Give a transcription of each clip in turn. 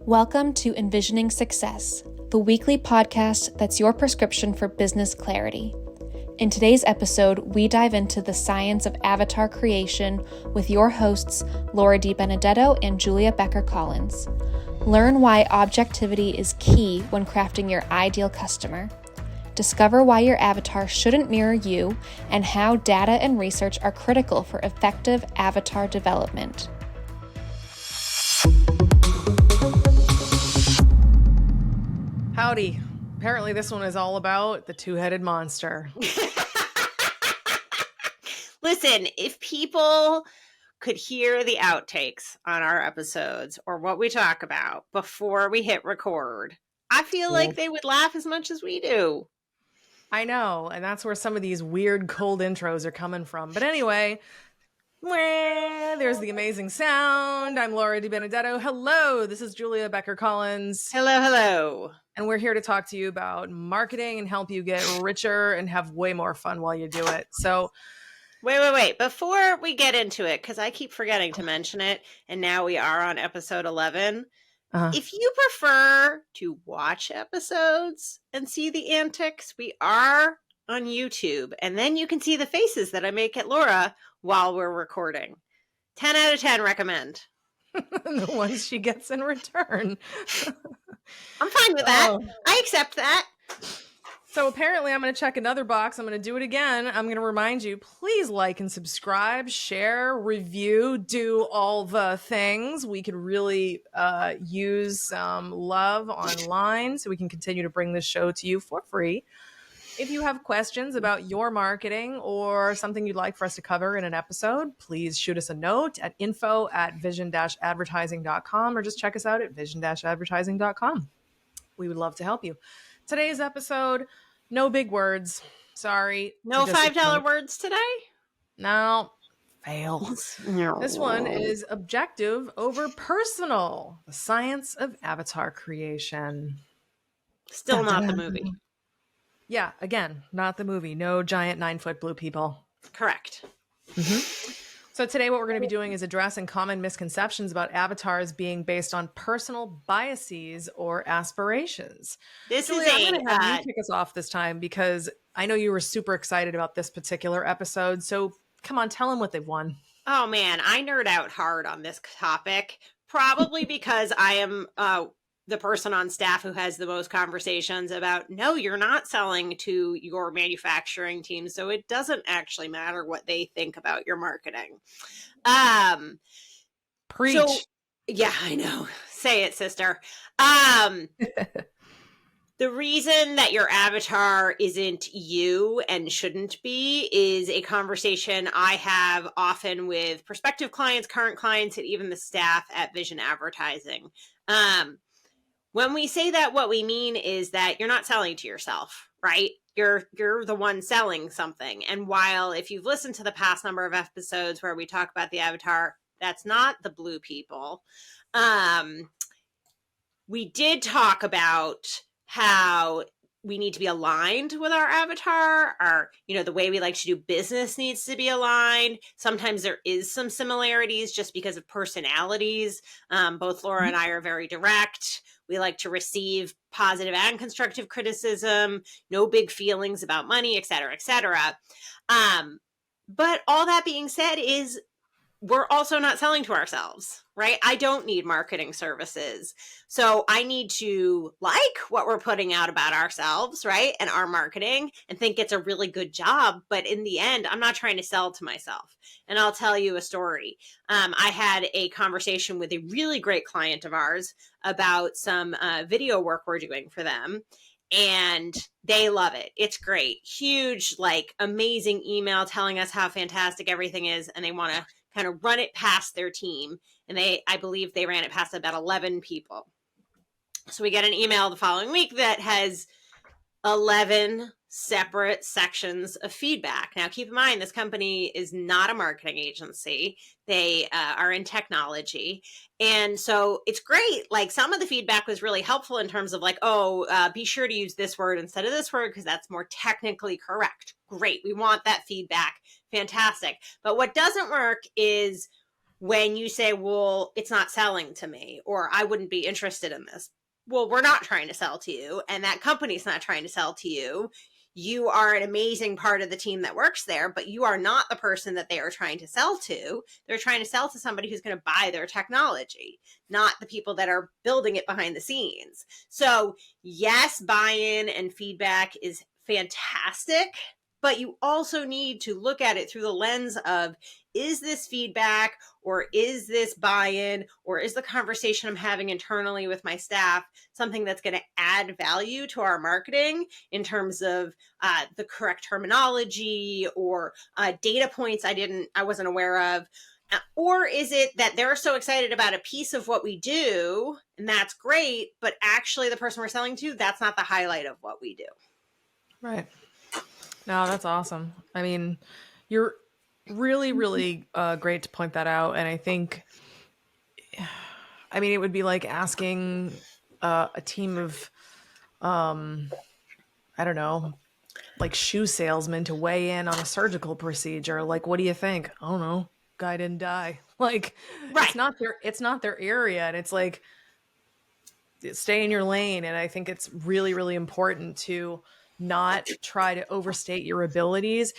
Welcome to enVisioning Success, the weekly podcast that's your prescription for business clarity. In today's episode, we dive into the science of avatar creation with your hosts, Laura DiBenedetto and Julia Becker Collins. Learn why objectivity is key when crafting your ideal customer. Discover why your avatar shouldn't mirror you and how data and research are critical for effective avatar development. Howdy. Apparently this one is all about the two-headed monster. Listen, if people could hear the outtakes on our episodes or what we talk about before we hit record, I feel like they would laugh as much as we do. I know, and that's where some of these weird cold intros are coming from. But anyway, there's the amazing sound. I'm Laura DiBenedetto. Hello, this is Julia Becker Collins. Hello. And we're here to talk to you about marketing and help you get richer and have way more fun while you do it. So Wait. Before we get into it, because I keep forgetting to mention it, and now we are on episode 11. If you prefer to watch episodes and see the antics, we are on YouTube. And then you can see the faces that I make at Laura while we're recording. 10 out of 10 recommend. the ones she gets in return. I'm fine with that. I accept that. So apparently I'm going to check another box. I'm going to do it again. I'm going to remind you, please like and subscribe, share, review, do all the things. We could really use some love online so we can continue to bring this show to you for free. If you have questions about your marketing or something you'd like for us to cover in an episode, please shoot us a note at info@vision-advertising.com or just check us out at vision-advertising.com. We would love to help you. Today's episode, no big words. Sorry. No $5 words today? No. Fails. No. This one is objective over personal. The science of avatar creation. Still not the movie. Yeah, again, not the movie. No giant 9-foot blue people. Correct. Mm-hmm. So today what we're going to be doing is addressing common misconceptions about avatars being based on personal biases or aspirations. Julia, I'm going to have you kick us off this time because I know you were super excited about this particular episode. So come on, tell them what they've won. Oh man, I nerd out hard on this topic, probably because I am the person on staff who has the most conversations about, no, you're not selling to your manufacturing team, so it doesn't actually matter what they think about your marketing. Preach. So, yeah, I know. Say it, sister. The reason that your avatar isn't you and shouldn't be is a conversation I have often with prospective clients, current clients, and even the staff at Vision Advertising. When we say that, what we mean is that you're not selling to yourself, right? You're the one selling something. And while if you've listened to the past number of episodes where we talk about the avatar, that's not the blue people. We did talk about how we need to be aligned with our avatar. The way we like to do business needs to be aligned. Sometimes there is some similarities just because of personalities. Both Laura and I are very direct. We like to receive positive and constructive criticism, no big feelings about money, et cetera, et cetera. But all that being said is we're also not selling to ourselves, right? I don't need marketing services. So I need to like what we're putting out about ourselves, right? And our marketing and think it's a really good job. But in the end, I'm not trying to sell to myself. And I'll tell you a story. I had a conversation with a really great client of ours about some video work we're doing for them. And they love it. It's great. Huge, amazing email telling us how fantastic everything is. And they want to kind of run it past their team. And I believe they ran it past about 11 people. So we get an email the following week that has 11 separate sections of feedback. Now, keep in mind, this company is not a marketing agency. They are in technology. And so it's great. Some of the feedback was really helpful in terms of be sure to use this word instead of this word because that's more technically correct. Great. We want that feedback. Fantastic. But what doesn't work is when you say, well, it's not selling to me, or I wouldn't be interested in this. Well, we're not trying to sell to you, and that company's not trying to sell to you. You are an amazing part of the team that works there, but you are not the person that they are trying to sell to. They're trying to sell to somebody who's going to buy their technology, not the people that are building it behind the scenes. So yes, buy-in and feedback is fantastic, but you also need to look at it through the lens of, is this feedback, or is this buy-in, or is the conversation I'm having internally with my staff something that's going to add value to our marketing in terms of the correct terminology or data points I wasn't aware of? Or is it that they're so excited about a piece of what we do, and that's great, but actually the person we're selling to, that's not the highlight of what we do. Right. No, that's awesome. I mean, you're really, really great to point that out. And I think, I mean, it would be like asking a team of, I don't know, like shoe salesmen to weigh in on a surgical procedure. Like, what do you think? I don't know. Guy didn't die. Like, Right. It's not their area. And it's like, stay in your lane. And I think it's really, really important to not try to overstate your abilities.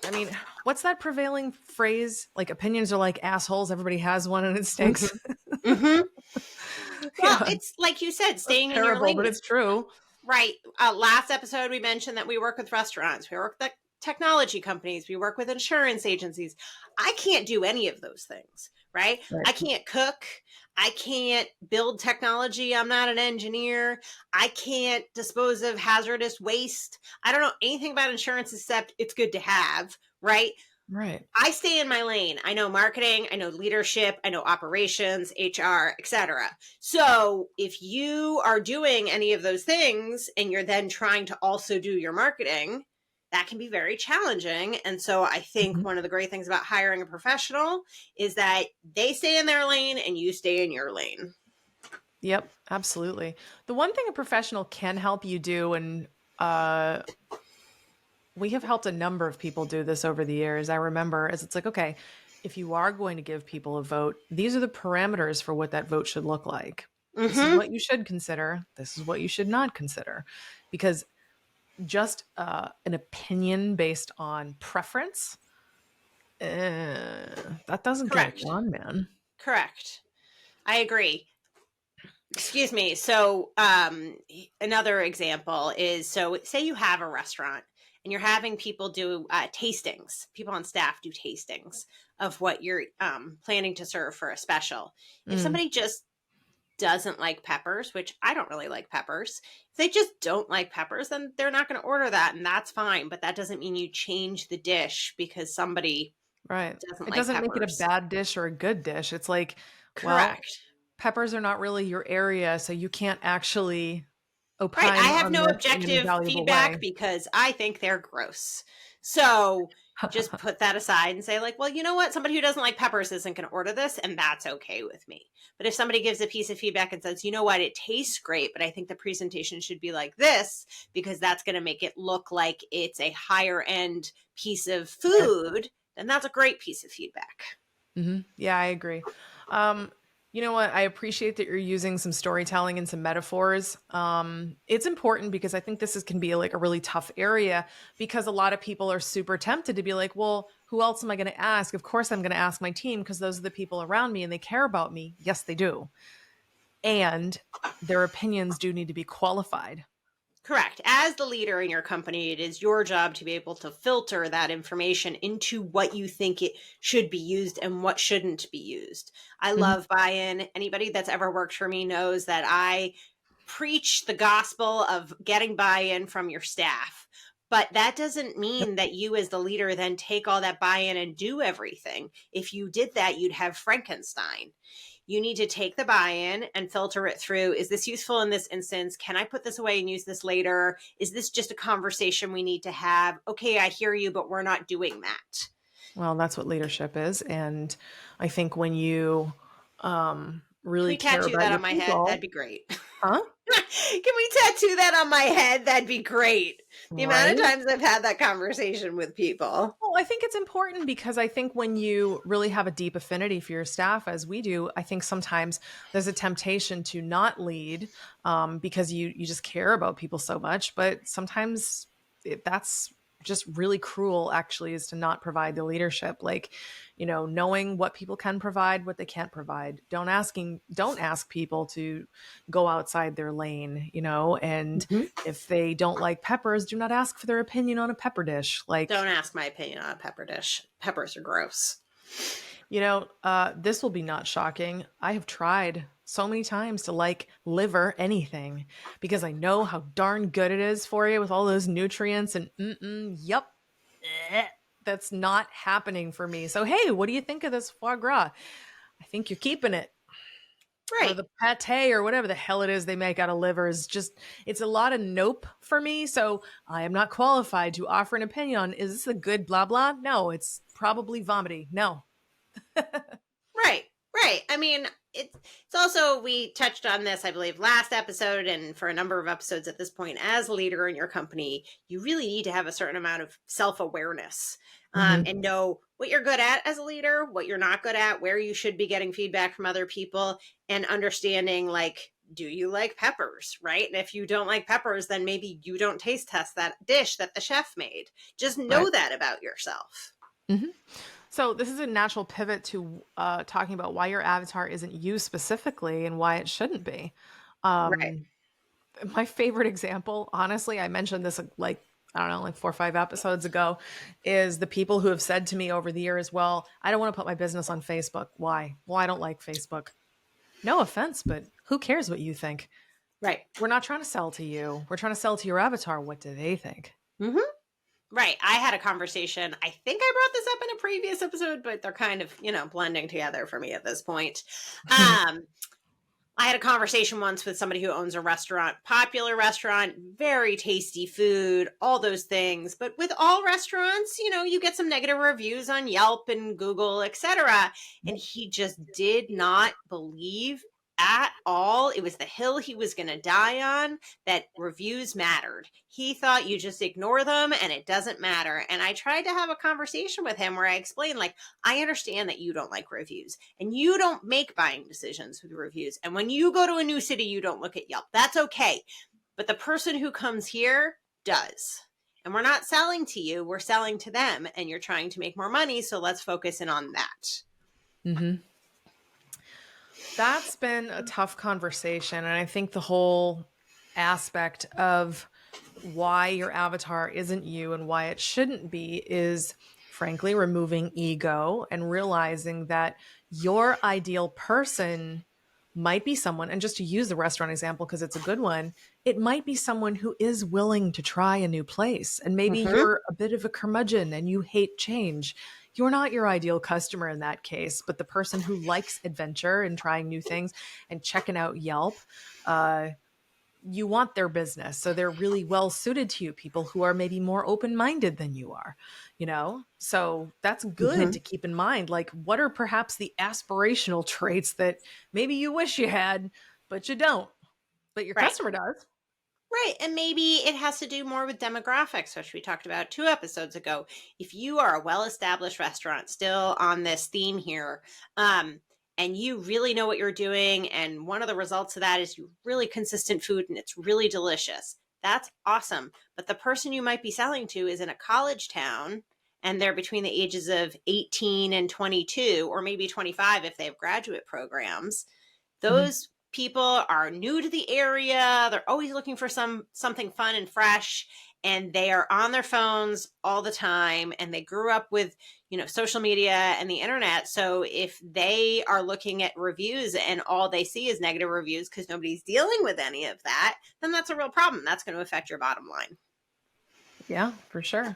I mean, what's that prevailing phrase? Like, opinions are like assholes. Everybody has one and it stinks. Mm-hmm. Well, it's like you said, staying in your lane. But it's true. Right. Last episode, we mentioned that we work with restaurants. We work with technology companies. We work with insurance agencies. I can't do any of those things, right? I can't cook. I can't build technology. I'm not an engineer. I can't dispose of hazardous waste. I don't know anything about insurance except it's good to have, right? Right. I stay in my lane. I know marketing, I know leadership, I know operations, HR, etc. So if you are doing any of those things and you're then trying to also do your marketing, that can be very challenging. And so I think one of the great things about hiring a professional is that they stay in their lane and you stay in your lane. Yep, absolutely. The one thing a professional can help you do, and we have helped a number of people do this over the years, I remember, is it's like, okay, if you are going to give people a vote, these are the parameters for what that vote should look like. This is what you should consider. This is what you should not consider. Because just an opinion based on preference, that doesn't get it done, man. Correct. I agree. Excuse me. So another example is, so say you have a restaurant and you're having people do tastings. People on staff do tastings of what you're planning to serve for a special. If somebody just doesn't like peppers, which I don't really like peppers, if they just don't like peppers, then they're not going to order that, and that's fine. But that doesn't mean you change the dish because somebody doesn't make it a bad dish or a good dish. It's like, correct. Well, peppers are not really your area, so you can't actually opine. Right. I have no objective feedback because I think they're gross. So just put that aside and say, like, well, you know what? Somebody who doesn't like peppers isn't going to order this, and that's okay with me. But if somebody gives a piece of feedback and says, you know what, it tastes great, but I think the presentation should be like this because that's going to make it look like it's a higher end piece of food, then that's a great piece of feedback. Yeah, I agree. You know what? I appreciate that you're using some storytelling and some metaphors. It's important because I think can be like a really tough area, because a lot of people are super tempted to be like, well, who else am I going to ask? Of course, I'm going to ask my team because those are the people around me and they care about me. Yes, they do. And their opinions do need to be qualified. Correct. As the leader in your company, it is your job to be able to filter that information into what you think it should be used and what shouldn't be used. I love buy-in. Anybody that's ever worked for me knows that I preach the gospel of getting buy-in from your staff. But that doesn't mean that you as the leader then take all that buy-in and do everything. If you did that, you'd have Frankenstein. You need to take the buy-in and filter it through. Is this useful in this instance? Can I put this away and use this later? Is this just a conversation we need to have? Okay, I hear you, but we're not doing that. Well, that's what leadership is. And I think when you really care about that your on my people, head, that'd be great. Huh? Can we tattoo that on my head? That'd be great. The amount of times I've had that conversation with people. Well, I think it's important because I think when you really have a deep affinity for your staff, as we do, I think sometimes there's a temptation to not lead because you just care about people so much. But sometimes that's just really cruel, actually, is to not provide the leadership. Like, knowing what people can provide, what they can't provide. Don't ask people to go outside their lane, and if they don't like peppers, do not ask for their opinion on a pepper dish. Like, don't ask my opinion on a pepper dish. Peppers are gross. This will be not shocking. I have tried so many times to like liver anything because I know how darn good it is for you with all those nutrients and yep. That's not happening for me. So, hey, what do you think of this foie gras? I think you're keeping it. Right. Or the pate or whatever the hell it is they make out of liver is it's a lot of nope for me. So I am not qualified to offer an opinion on, is this a good blah, blah? No, it's probably vomity. No. Right. I mean, it's also, we touched on this, I believe, last episode, and for a number of episodes at this point. As a leader in your company, you really need to have a certain amount of self-awareness and know what you're good at as a leader, what you're not good at, where you should be getting feedback from other people, and understanding, like, do you like peppers, right? And if you don't like peppers, then maybe you don't taste test that dish that the chef made. Just know that about yourself. Mm-hmm. So this is a natural pivot to talking about why your avatar isn't you specifically and why it shouldn't be. Right. My favorite example, honestly, I mentioned this like 4 or 5 episodes ago, is the people who have said to me over the years, well, I don't want to put my business on Facebook. Why? Well, I don't like Facebook. No offense, but who cares what you think? Right. We're not trying to sell to you. We're trying to sell to your avatar. What do they think? Mm-hmm. Right. I had a conversation. I think I brought this up in a previous episode, but they're kind of, blending together for me at this point. I had a conversation once with somebody who owns a restaurant, popular restaurant, very tasty food, all those things. But with all restaurants, you get some negative reviews on Yelp and Google, etc. And he just did not believe at all. It was the hill he was going to die on, that reviews mattered. He thought you just ignore them and it doesn't matter. And I tried to have a conversation with him where I explained, like, I understand that you don't like reviews and you don't make buying decisions with reviews. And when you go to a new city, you don't look at Yelp. That's okay. But the person who comes here does. And we're not selling to you, we're selling to them, and you're trying to make more money. So let's focus in on that. Mm-hmm. That's been a tough conversation. And I think the whole aspect of why your avatar isn't you and why it shouldn't be is, frankly, removing ego and realizing that your ideal person might be someone, and just to use the restaurant example because it's a good one, it might be someone who is willing to try a new place. And maybe you're a bit of a curmudgeon and you hate change. You're not your ideal customer in that case, but the person who likes adventure and trying new things and checking out Yelp, you want their business. So they're really well suited to you, people who are maybe more open-minded than you are, So that's good to keep in mind. Like, what are perhaps the aspirational traits that maybe you wish you had, but you don't, but your customer does? Right. And maybe it has to do more with demographics, which we talked about 2 episodes ago. If you are a well-established restaurant, still on this theme here, and you really know what you're doing, and one of the results of that is you really consistent food and it's really delicious, that's awesome. But the person you might be selling to is in a college town and they're between the ages of 18 and 22, or maybe 25 if they have graduate programs. Those people are new to the area. They're always looking for something fun and fresh, and they are on their phones all the time, and they grew up with, social media and the internet. So if they are looking at reviews and all they see is negative reviews because nobody's dealing with any of that, then that's a real problem. That's going to affect your bottom line. Yeah, for sure.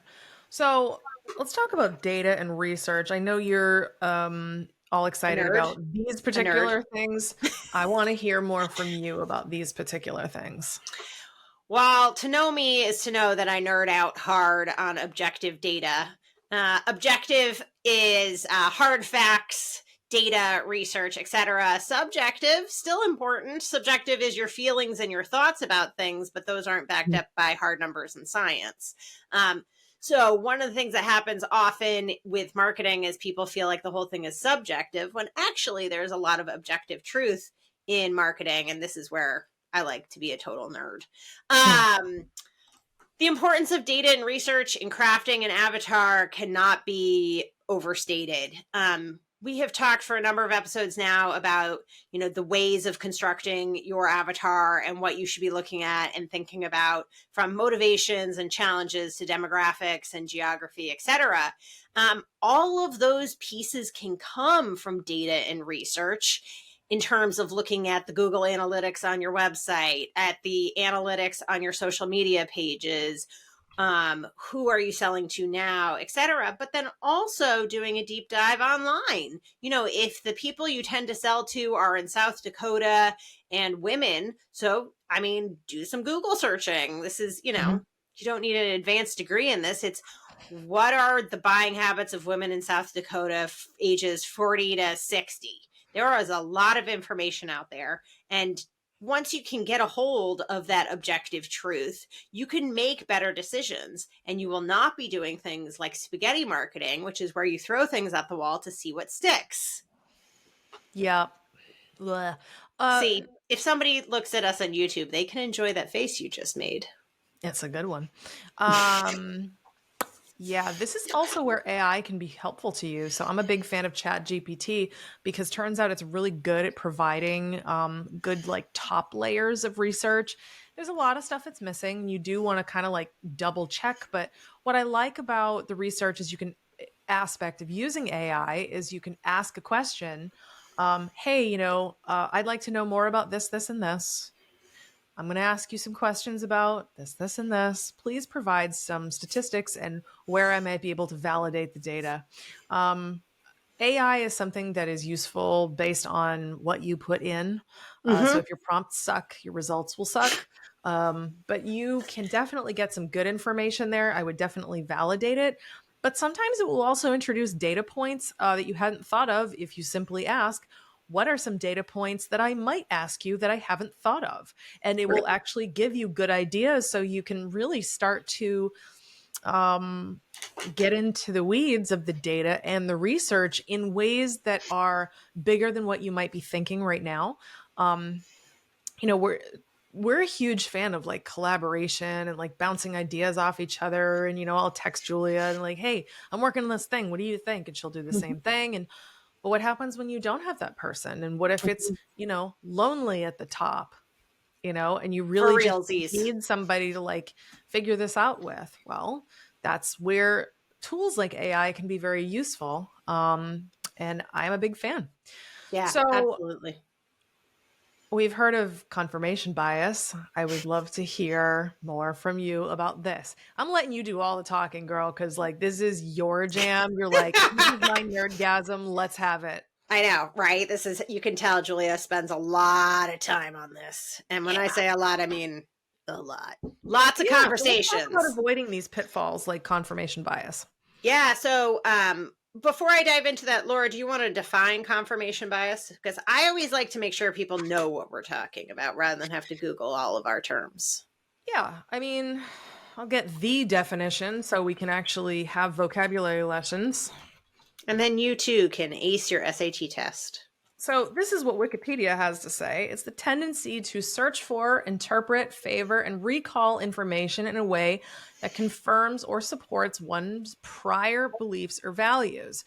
So let's talk about data and research. I know you're all excited about these particular things. I want to hear more from you about these particular things. Well, to know me is to know that I nerd out hard on objective data. Objective is hard facts, data, research, etc. Subjective, still important. Subjective is your feelings and your thoughts about things, but those aren't backed up by hard numbers and science. So one of the things that happens often with marketing is people feel like the whole thing is subjective, when actually there's a lot of objective truth in marketing. And this is where I like to be a total nerd. The importance of data and research in crafting an avatar cannot be overstated. We have talked for a number of episodes now about, the ways of constructing your avatar and what you should be looking at and thinking about, from motivations and challenges to demographics and geography, etc. All of those pieces can come from data and research, in terms of looking at the Google Analytics on your website, at the analytics on your social media pages, who are you selling to now, etc. But then also doing a deep dive online. If the people you tend to sell to are in South Dakota and women, so, do some Google searching. This is, you don't need an advanced degree in this. It's what are the buying habits of women in South Dakota, ages 40 to 60? There is a lot of information out there. And once you can get a hold of that objective truth, you can make better decisions, and you will not be doing things like spaghetti marketing, which is where you throw things at the wall to see what sticks. Yeah. See, if somebody looks at us on YouTube, they can enjoy that face you just made. It's a good one. Yeah, this is also where AI can be helpful to you. So I'm a big fan of ChatGPT, because turns out it's really good at providing good top layers of research. There's a lot of stuff that's missing. You do want to kind of double check. But what I like about the research is aspect of using AI is you can ask a question. Hey, I'd like to know more about this, this, and this. I'm going to ask you some questions about this, this, and this. Please provide some statistics and where I might be able to validate the data. AI is something that is useful based on what you put in. So if your prompts suck, your results will suck. But you can definitely get some good information there. I would definitely validate it. But sometimes it will also introduce data points that you hadn't thought of if you simply ask, what are some data points that I might ask you that I haven't thought of? And it will actually give you good ideas, so you can really start to get into the weeds of the data and the research in ways that are bigger than what you might be thinking right now. We're a huge fan of collaboration and bouncing ideas off each other. And, I'll text Julia and hey, I'm working on this thing. What do you think? And she'll do the same thing. But what happens when you don't have that person? And what if it's, lonely at the top, and you really just need somebody to figure this out with? Well, that's where tools like AI can be very useful. And I'm a big fan. Yeah, so absolutely. We've heard of confirmation bias. I would love to hear more from you about this. I'm letting you do all the talking, girl, because this is your jam. You're this is my nerdgasm. Let's have it. I know, right? You can tell Julia spends a lot of time on this. And when I say a lot, I mean a lot. Lots of conversations. Let's talk about avoiding these pitfalls like confirmation bias. Yeah. So before I dive into that, Laura, do you want to define confirmation bias? Because I always like to make sure people know what we're talking about rather than have to Google all of our terms. Yeah. I'll get the definition so we can actually have vocabulary lessons. And then you too can ace your SAT test. So this is what Wikipedia has to say. It's the tendency to search for, interpret, favor, and recall information in a way that confirms or supports one's prior beliefs or values.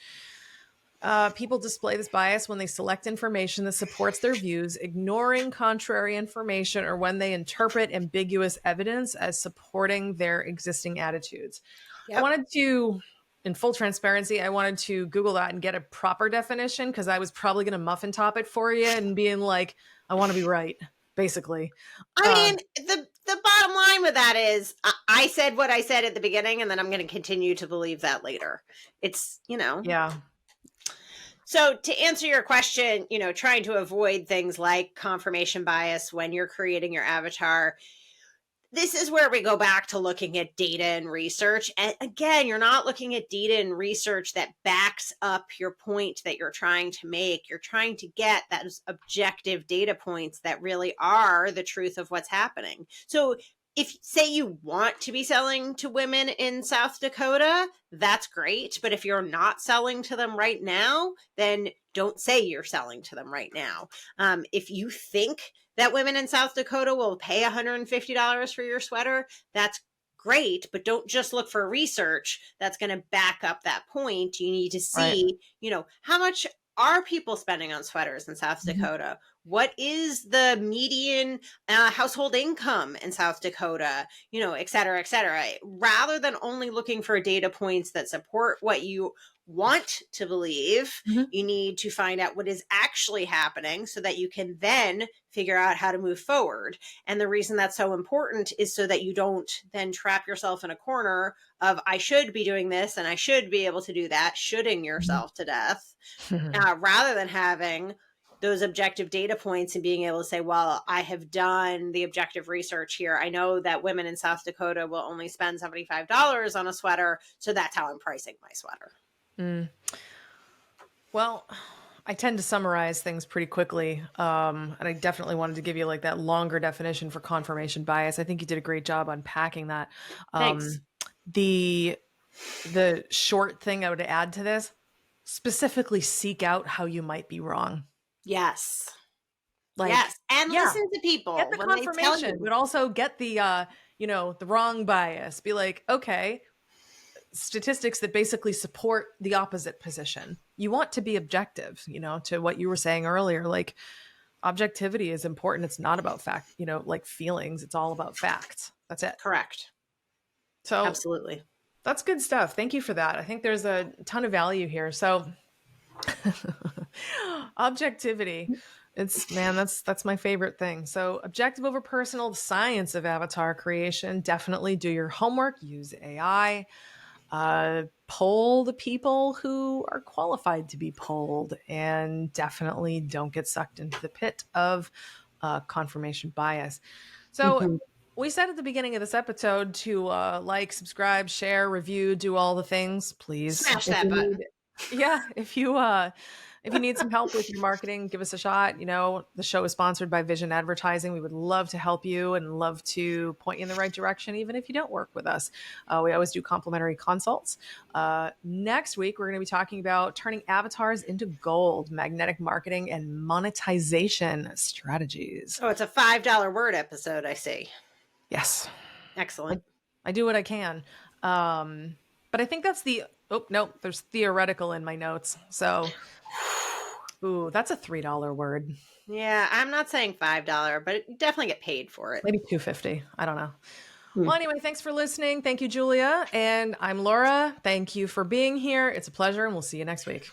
People display this bias when they select information that supports their views, ignoring contrary information, or when they interpret ambiguous evidence as supporting their existing attitudes. Yep. I wanted to... In full transparency, I wanted to Google that and get a proper definition, because I was probably going to muffin top it for you and being I want to be right, basically. The bottom line with that is I said what I said at the beginning, and then I'm going to continue to believe that later. It's, Yeah. So to answer your question, trying to avoid things like confirmation bias when you're creating your avatar, this is where we go back to looking at data and research. And again, you're not looking at data and research that backs up your point that you're trying to make. You're trying to get those objective data points that really are the truth of what's happening. So if, say, you want to be selling to women in South Dakota, that's great. But if you're not selling to them right now, then don't say you're selling to them right now. If you think that women in South Dakota will pay $150 for your sweater, that's great, but don't just look for research that's going to back up that point. You need to see, how much are people spending on sweaters in South Dakota? What is the median household income in South Dakota? Et cetera, et cetera. Rather than only looking for data points that support what you want to believe, you need to find out what is actually happening so that you can then figure out how to move forward. And the reason that's so important is so that you don't then trap yourself in a corner of, I should be doing this and I should be able to do that, shoulding yourself to death, rather than having those objective data points and being able to say, well, I have done the objective research here. I know that women in South Dakota will only spend $75 on a sweater, so that's how I'm pricing my sweater. Well, I tend to summarize things pretty quickly. And I definitely wanted to give you like that longer definition for confirmation bias. I think you did a great job unpacking that. Thanks. The short thing I would add to this, specifically seek out how you might be wrong. Yes. Like, yes. And listen to people. Get the when they tell confirmation, you. but also get the, the wrong bias. Be like, okay, statistics that basically support the opposite position. You want to be objective, to what you were saying earlier, like objectivity is important. It's not about fact, like feelings. It's all about facts. That's it. Correct. So absolutely. That's good stuff. Thank you for that. I think there's a ton of value here. So objectivity, that's my favorite thing. So objective over personal, the science of avatar creation. Definitely do your homework, use AI, poll the people who are qualified to be polled, and definitely don't get sucked into the pit of confirmation bias. So we said at the beginning of this episode to like, subscribe, share, review, do all the things. Please smash that button. If you need some help with your marketing, give us a shot. The show is sponsored by Vision Advertising. We would love to help you and love to point you in the right direction, even if you don't work with us. We always do complimentary consults. Next week, we're going to be talking about turning avatars into gold, magnetic marketing, and monetization strategies. Oh, it's a $5 word episode, I see. Yes. Excellent. I do what I can. But I think that's there's theoretical in my notes. So, that's a $3 word. Yeah, I'm not saying $5, but you definitely get paid for it. Maybe $2.50. I don't know. Well, anyway, thanks for listening. Thank you, Julia. And I'm Laura. Thank you for being here. It's a pleasure, and we'll see you next week.